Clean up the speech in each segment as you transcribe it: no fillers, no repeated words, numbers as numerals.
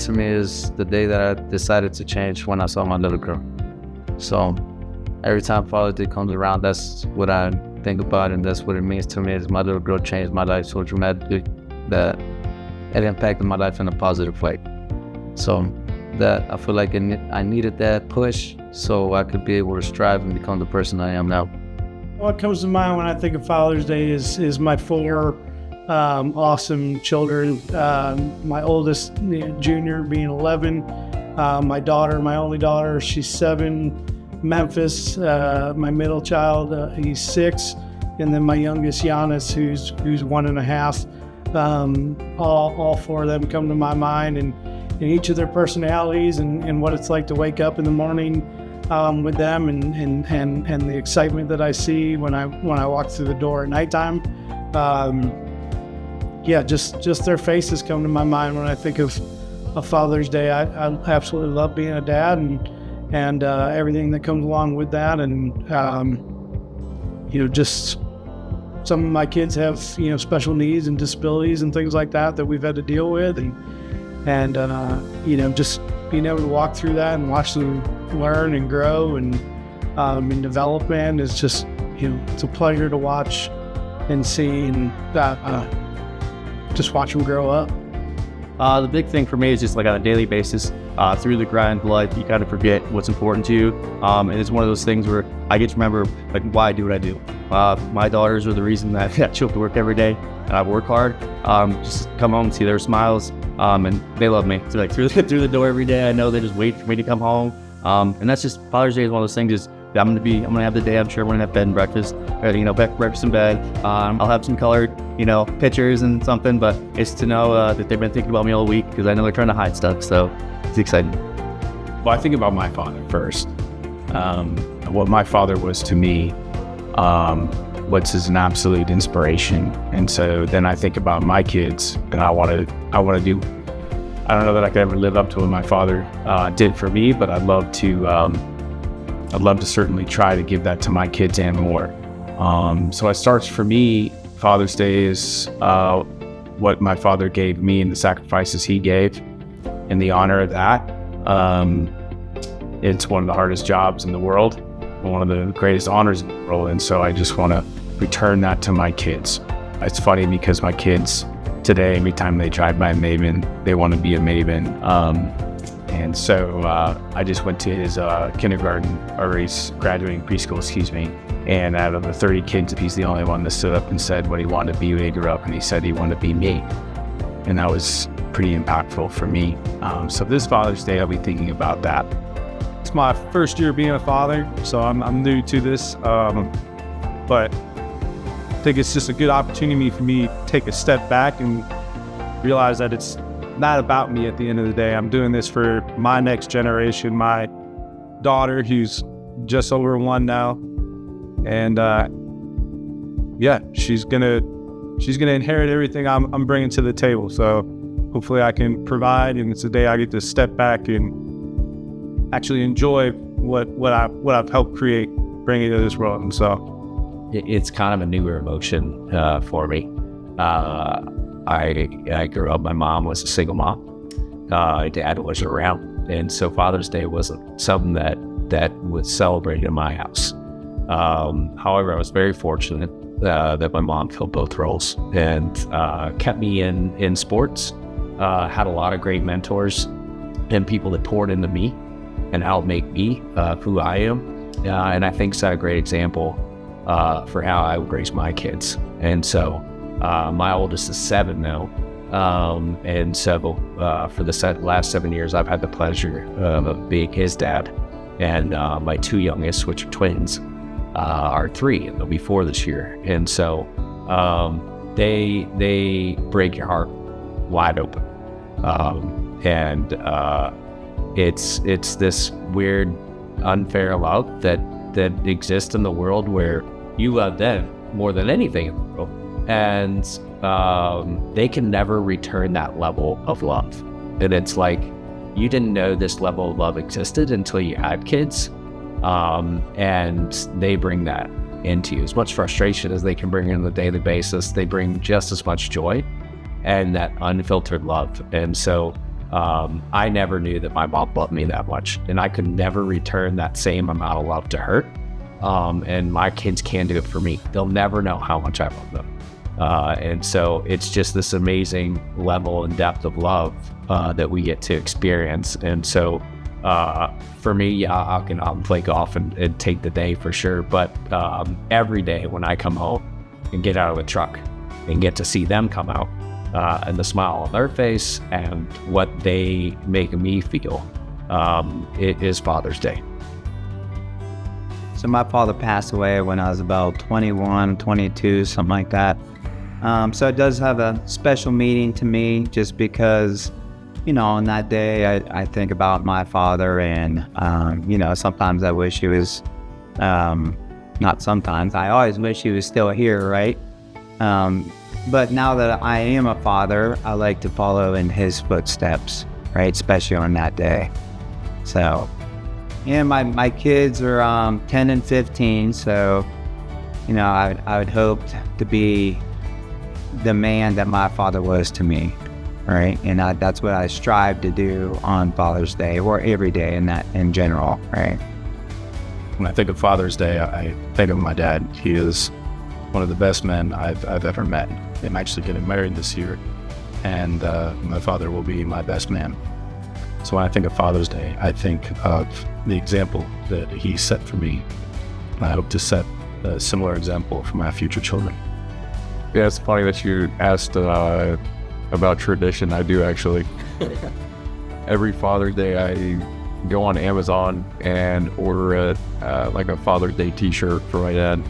to me is the day that I decided to change when I saw my little girl. So every time Father's Day comes around, that's what I think about, and that's what it means to me. Is my little girl changed my life so dramatically that it impacted my life in a positive way. So that I feel like I needed that push so I could be able to strive and become the person I am now. What comes to mind when I think of Father's Day is my four awesome children. My oldest, Junior, being 11. My daughter, my only daughter, she's 7. Memphis, my middle child, he's 6. And then my youngest, Giannis, who's 1.5. All four of them come to my mind, and each of their personalities and what it's like to wake up in the morning with them, and the excitement that I see when I walk through the door at nighttime. Just their faces come to my mind when I think of Father's Day. I absolutely love being a dad and everything that comes along with that, and just some of my kids have special needs and disabilities and things like that we've had to deal with, and just being able to walk through that and watch them learn and grow and develop is just it's a pleasure to watch and see, and just watch them grow up. The big thing for me is just like on a daily basis, through the grind of life, you kind of forget what's important to you. And it's one of those things where I get to remember like why I do what I do. My daughters are the reason that I show up to work every day and I work hard. Just come home and see their smiles. And they love me. So like through the door every day, I know they just wait for me to come home. And that's just Father's Day is one of those things. Is I'm gonna have the day. I'm sure we're gonna have bed and breakfast. Breakfast in bed. I'll have some colored, pictures and something. But it's to know that they've been thinking about me all week, because I know they're trying to hide stuff. So it's exciting. Well, I think about my father first. What my father was to me, was an absolute inspiration. And so then I think about my kids, and I want to do. I don't know that I could ever live up to what my father did for me, but I'd love to certainly try to give that to my kids and more. So it starts for me. Father's Day is what my father gave me and the sacrifices he gave, and the honor of that. It's one of the hardest jobs in the world, and one of the greatest honors in the world, and so I just want to return that to my kids. It's funny because my kids today, every time they drive by Maven, they want to be a Maven. And so I just went to his kindergarten, or he's graduating preschool, and out of the 30 kids, he's the only one that stood up and said what he wanted to be when he grew up, and he said he wanted to be me. And that was pretty impactful for me. So this Father's Day, I'll be thinking about that. It's my first year being a father, so I'm new to this, but I think it's just a good opportunity for me to take a step back and realize that it's not about me at the end of the day. I'm doing this for my next generation, my daughter, who's just over 1 now, and she's gonna inherit everything I'm bringing to the table. So hopefully I can provide, and it's a day I get to step back and actually enjoy what I've helped create, bring into this world. And so it's kind of a newer emotion for me. I grew up, my mom was a single mom. My dad wasn't around. And so Father's Day wasn't something that was celebrated in my house. However, I was very fortunate that my mom filled both roles and kept me in sports, had a lot of great mentors and people that poured into me and helped make me who I am. And I think set a great example for how I would raise my kids. And so my oldest is 7 now. And so for the last 7 years, I've had the pleasure of being his dad. And my 2 youngest, which are twins, are 3, and they'll be 4 this year. And so they break your heart wide open. It's this weird, unfair love that exists in the world, where you love them more than anything in the world. And they can never return that level of love. And it's like, you didn't know this level of love existed until you had kids. And they bring that into you. As much frustration as they can bring on a daily basis, they bring just as much joy and that unfiltered love. And so I never knew that my mom loved me that much, and I could never return that same amount of love to her. And my kids can do it for me. They'll never know how much I love them. And so it's just this amazing level and depth of love that we get to experience. And so for me, yeah, I'll play golf and take the day for sure. But every day when I come home and get out of the truck and get to see them come out and the smile on their face and what they make me feel, it is Father's Day. So my father passed away when I was about 21, 22, something like that. So it does have a special meaning to me just because, you know, on that day I think about my father and, you know, sometimes I wish he was, not sometimes, I always wish he was still here, right? But now that I am a father, I like to follow in his footsteps, right? Especially on that day. So, yeah, my kids are 10 and 15, so, you know, I would hope to be the man that my father was to me, right? And that's what I strive to do on Father's Day or every day in general, right? When I think of Father's Day, I think of my dad. He is one of the best men I've ever met. I'm actually getting married this year, and my father will be my best man. So when I think of Father's Day, I think of the example that he set for me. And I hope to set a similar example for my future children. Yeah, it's funny that you asked about tradition. I do actually. Every Father's Day, I go on Amazon and order like a Father's Day t-shirt for my dad,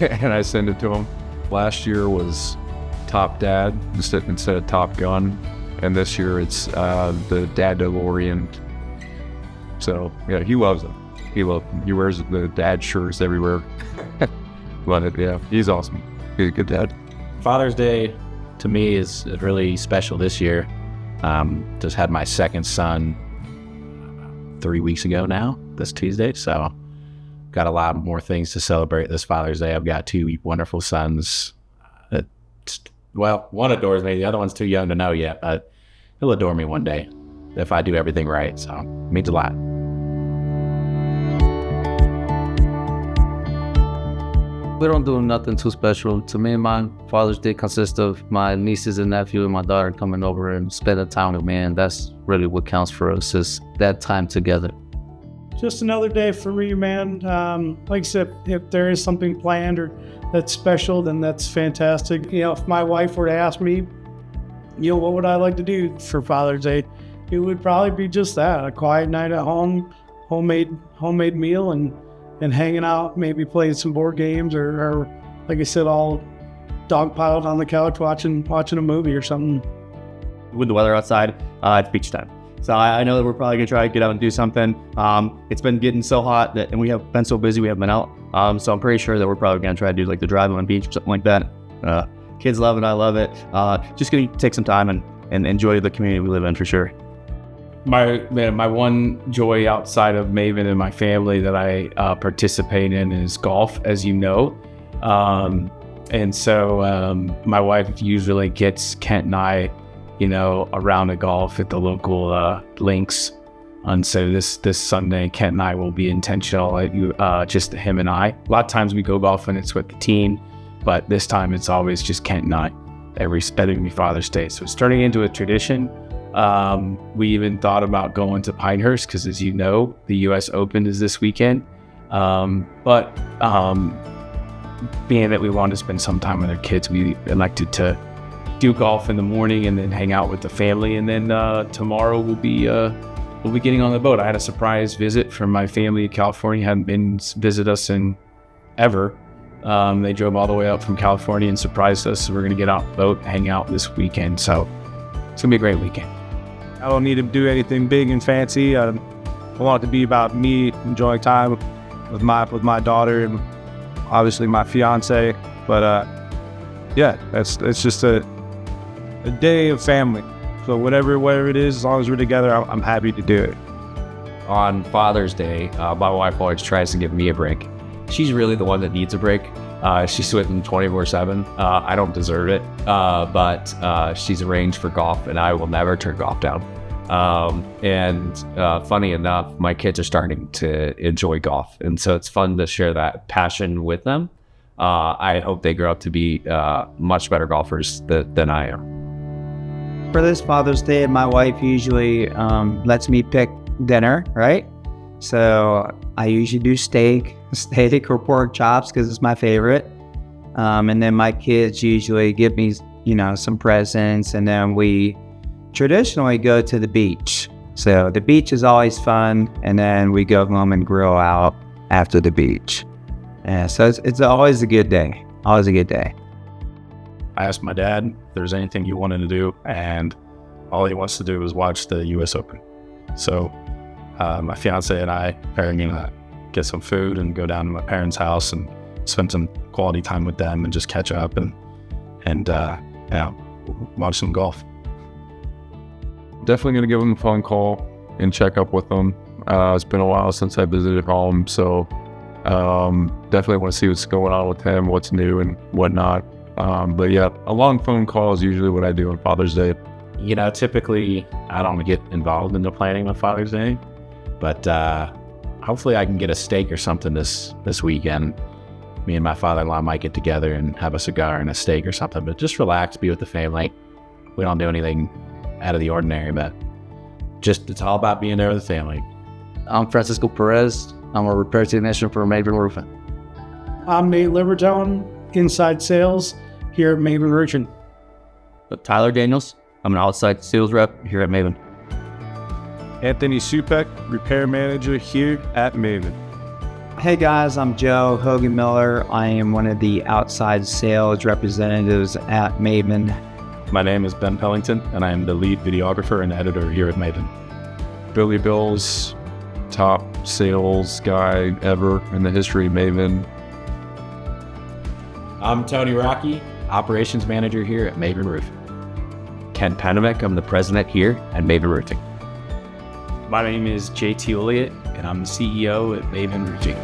and I send it to him. Last year was Top Dad instead of Top Gun, and this year it's the Dad DeLorean. So yeah, he loves them. He wears the dad shirts everywhere. But yeah, he's awesome. He's a good dad. Father's Day to me is really special this year. Just had my second son 3 weeks ago now, this Tuesday. So got a lot more things to celebrate this Father's Day. I've got two wonderful sons. Well, one adores me. The other one's too young to know yet, but he'll adore me one day if I do everything right. So it means a lot. We don't do nothing too special. To me, my Father's Day consists of my nieces and nephew and my daughter coming over and spending time with me, and that's really what counts for us, is that time together. Just another day for me, man. Like I said, if there is something planned or that's special, then that's fantastic. You know, if my wife were to ask me, you know, what would I like to do for Father's Day? It would probably be just that, a quiet night at home, homemade meal, and hanging out, maybe playing some board games or like I said, all dogpiled on the couch watching a movie or something. With the weather outside, it's beach time. So I know that we're probably gonna try to get out and do something. It's been getting so hot and we have been so busy, we haven't been out. So I'm pretty sure that we're probably gonna try to do like the drive on beach or something like that. Kids love it, I love it. Just gonna take some time and enjoy the community we live in for sure. My one joy outside of Maven and my family that I participate in is golf, as you know. And so my wife usually gets Kent and I, you know, a round of golf at the local links. And so this Sunday, Kent and I will be intentional, just him and I. A lot of times we go golfing, it's with the team, but this time it's always just Kent and I, every Father's Day. So it's turning into a tradition. We even thought about going to Pinehurst because, as you know, the U.S. Open is this weekend. But being that we wanted to spend some time with our kids, we elected to do golf in the morning and then hang out with the family. And then tomorrow we'll be getting on the boat. I had a surprise visit from my family in California. Hadn't been visit us in ever. They drove all the way up from California and surprised us. So we're going to get out the boat, hang out this weekend. So it's going to be a great weekend. I don't need to do anything big and fancy. I want it to be about me enjoying time with my daughter and obviously my fiance. But yeah, it's just a day of family. So whatever it is, as long as we're together, I'm happy to do it. On Father's Day, my wife always tries to give me a break. She's really the one that needs a break. She's with him 24/7. I don't deserve it, but she's arranged for golf, and I will never turn golf down. Funny enough, my kids are starting to enjoy golf. And so it's fun to share that passion with them. I hope they grow up to be much better golfers than I am. For this Father's Day, my wife usually lets me pick dinner, right? So I usually do steak or pork chops because it's my favorite. And then my kids usually give me, some presents, and then we traditionally go to the beach. So the beach is always fun, and then we go home and grill out after the beach. So it's always a good day. Always a good day. I asked my dad if there's anything he wanted to do, and all he wants to do is watch the U.S. Open. So my fiance and I are going to get some food and go down to my parents' house and spend some quality time with them and just catch up and watch some golf. Definitely going to give him a phone call and check up with him. It's been a while since I visited home, so definitely want to see what's going on with him, what's new and whatnot. But yeah, a long phone call is usually what I do on Father's Day. Typically I don't get involved in the planning of Father's Day, but hopefully I can get a steak or something this weekend. Me and my father-in-law might get together and have a cigar and a steak or something, but just relax, be with the family. We don't do anything out of the ordinary, but it's all about being there with the family. I'm Francisco Perez. I'm a repair technician for Maven Roofing. I'm Nate Libertone, inside sales here at Maven Roofing. Tyler Daniels. I'm an outside sales rep here at Maven. Anthony Supek, repair manager here at Maven. Hey guys, I'm Joe Hogan Miller. I am one of the outside sales representatives at Maven. My name is Ben Pellington, and I am the lead videographer and editor here at Maven. Billy Bill's top sales guy ever in the history of Maven. I'm Tony Rocky, operations manager here at Maven Roofing. Ken Panovic, I'm the president here at Maven Roofing. My name is JT Elliott, and I'm the CEO at Maven Roofing.